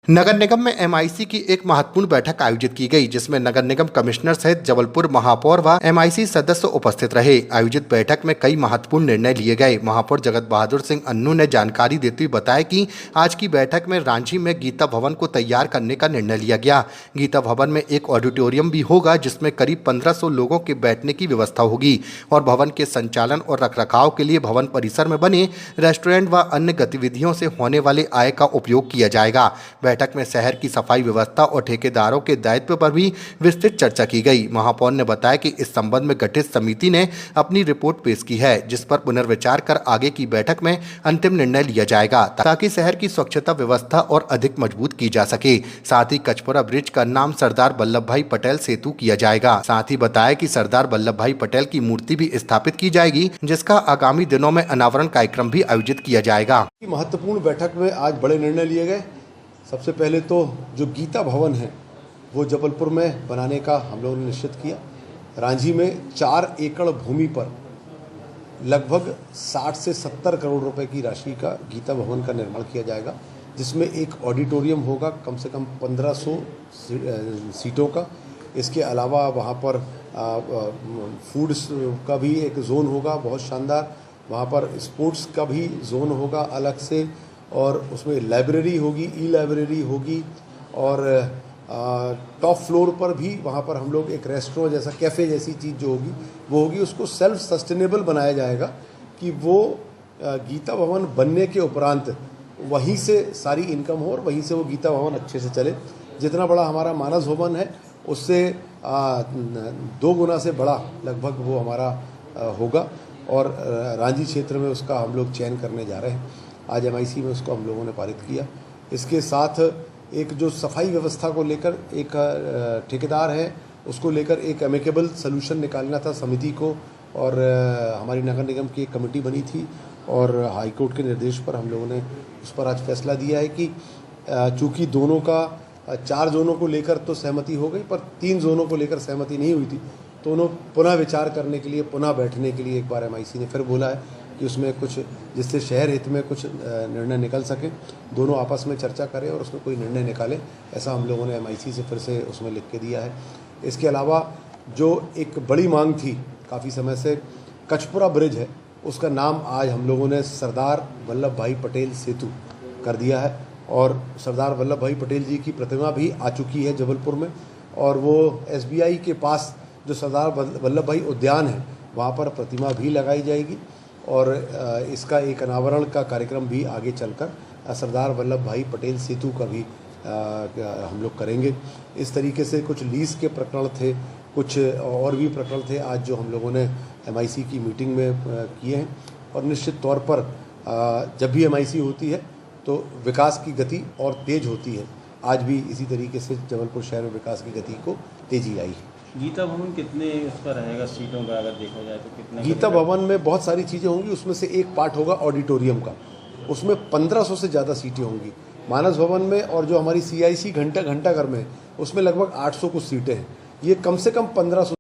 नगर निगम में एमआईसी की एक महत्वपूर्ण बैठक आयोजित की गई, जिसमें नगर निगम कमिश्नर सहित जबलपुर महापौर व एमआईसी सदस्य उपस्थित रहे। आयोजित बैठक में कई महत्वपूर्ण निर्णय लिए गए। महापौर जगत बहादुर सिंह अन्नू ने जानकारी देते हुए बताया कि आज की बैठक में रांची में गीता भवन को तैयार करने का निर्णय लिया गया। गीता भवन में एक ऑडिटोरियम भी होगा, जिसमें करीब 1500 लोगों के बैठने की व्यवस्था होगी और भवन के संचालन और रखरखाव के लिए भवन परिसर में बने रेस्टोरेंट व अन्य गतिविधियों से होने वाले आय का उपयोग किया जाएगा। बैठक में शहर की सफाई व्यवस्था और ठेकेदारों के दायित्व पर भी विस्तृत चर्चा की गई। महापौर ने बताया कि इस संबंध में गठित समिति ने अपनी रिपोर्ट पेश की है, जिस पर पुनर्विचार कर आगे की बैठक में अंतिम निर्णय लिया जाएगा, ताकि शहर की स्वच्छता व्यवस्था और अधिक मजबूत की जा सके। साथ ही कचपुरा ब्रिज का नाम सरदार वल्लभ भाई पटेल सेतु किया जाएगा। साथ ही बताया कि सरदार वल्लभ भाई पटेल की मूर्ति भी स्थापित की जाएगी, जिसका आगामी दिनों में अनावरण कार्यक्रम भी आयोजित किया जाएगा। महत्वपूर्ण बैठक में आज बड़े निर्णय लिए गए। सबसे पहले तो जो गीता भवन है वो जबलपुर में बनाने का हम लोगों ने निश्चित किया। रांची में 4 एकड़ भूमि पर लगभग 60 से 70 करोड़ रुपए की राशि का गीता भवन का निर्माण किया जाएगा, जिसमें एक ऑडिटोरियम होगा कम से कम 1500 सीटों का। इसके अलावा वहाँ पर फूड्स का भी एक जोन होगा बहुत शानदार, वहाँ पर स्पोर्ट्स का भी जोन होगा अलग से, और उसमें लाइब्रेरी होगी, ई लाइब्रेरी होगी, और टॉप फ्लोर पर भी वहाँ पर हम लोग एक रेस्टोरेंट जैसा कैफ़े जैसी चीज़ जो होगी वो होगी। उसको सेल्फ सस्टेनेबल बनाया जाएगा कि वो गीता भवन बनने के उपरांत वहीं से सारी इनकम हो और वहीं से वो गीता भवन अच्छे से चले। जितना बड़ा हमारा मानस भवन है उससे 2 गुना से बड़ा लगभग वो हमारा होगा, और रांची क्षेत्र में उसका हम लोग चयन करने जा रहे हैं। आज एमआईसी में उसको हम लोगों ने पारित किया। इसके साथ एक जो सफाई व्यवस्था को लेकर एक ठेकेदार है, उसको लेकर एक एमिकेबल सलूशन निकालना था समिति को, और हमारी नगर निगम की एक कमेटी बनी थी, और हाईकोर्ट के निर्देश पर हम लोगों ने उस पर आज फैसला दिया है कि चूँकि दोनों का 4 जोनों को लेकर तो सहमति हो गई, पर 3 जोनों को लेकर सहमति नहीं हुई थी, तो उन्होंने पुनः विचार करने के लिए, पुनः बैठने के लिए एक बार एमआईसी ने फिर बोला है कि उसमें कुछ जिससे शहर हित में कुछ निर्णय निकल सके, दोनों आपस में चर्चा करें और उसमें कोई निर्णय निकालें, ऐसा हम लोगों ने एमआईसी से फिर से उसमें लिख के दिया है। इसके अलावा जो एक बड़ी मांग थी काफ़ी समय से, कचपुरा ब्रिज है, उसका नाम आज हम लोगों ने सरदार वल्लभ भाई पटेल सेतु कर दिया है, और सरदार वल्लभ भाई पटेल जी की प्रतिमा भी आ चुकी है जबलपुर में, और वो एसबीआई के पास जो सरदार वल्लभ भाई उद्यान है वहाँ पर प्रतिमा भी लगाई जाएगी, और इसका एक अनावरण का कार्यक्रम भी आगे चलकर सरदार वल्लभ भाई पटेल सेतु का भी हम लोग करेंगे। इस तरीके से कुछ लीज के प्रकरण थे, कुछ और भी प्रकरण थे आज जो हम लोगों ने एमआईसी की मीटिंग में किए हैं, और निश्चित तौर पर जब भी एमआईसी होती है तो विकास की गति और तेज होती है। आज भी इसी तरीके से जबलपुर शहर में विकास की गति को तेजी आई है। गीता भवन कितने उस पर रहेगा सीटों का अगर देखा जाए तो कितना? गीता भवन में बहुत सारी चीज़ें होंगी, उसमें से एक पार्ट होगा ऑडिटोरियम का, उसमें 1500 से ज़्यादा सीटें होंगी। मानस भवन में और जो हमारी CIC घंटाघर में उसमें लगभग 800 कुछ सीटें हैं। ये कम से कम 1500